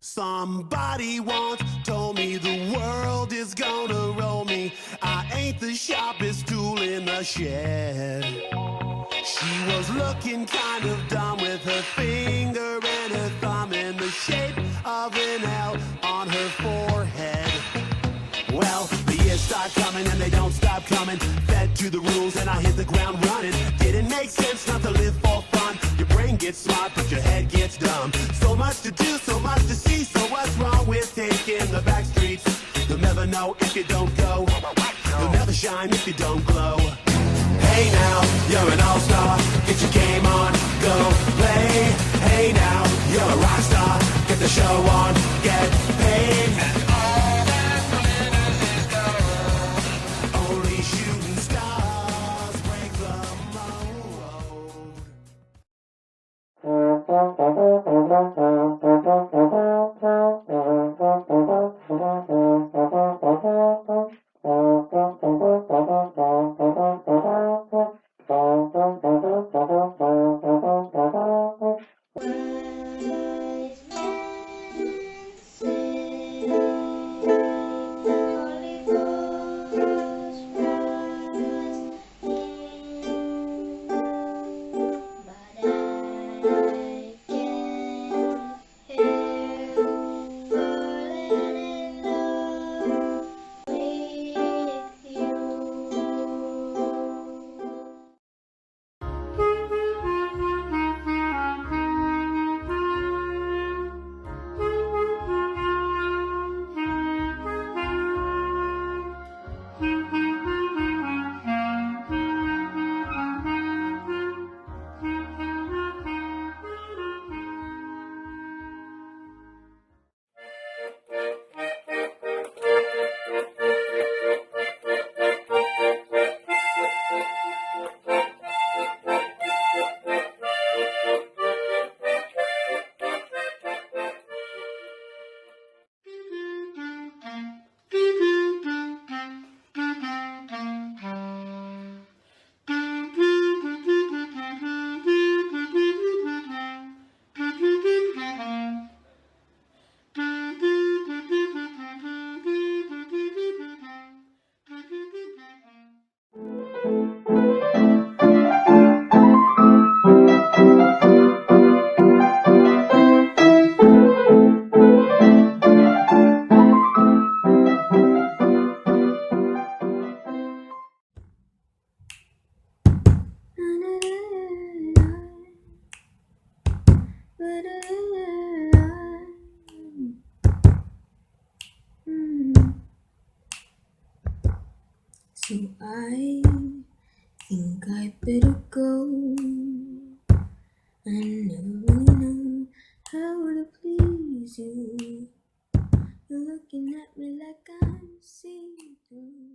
Somebody once told me the world is gonna roll me. I ain't the sharpest tool in the shed. She was looking kind of dumb with her finger and her thumb in the shape of an L on her forehead. Well, the years start coming and they don't stop coming. Fed to the rules and I hit the ground running. Didn't make sense not to live for fun. Your brain gets smart but your head gets dumb. So much to do, so much to see. So what's wrong with taking the back streets? You'll never know if you don't go. You'll never shine if you don't glow. Hey now, you're an all-star. Get your game on, go play. Hey now, you're a rock star. Get the show on, get paid. And all that glitters is gold. Only shooting stars break the So I think I better go. I never know how to please you. You're looking at me like I'm seeing through.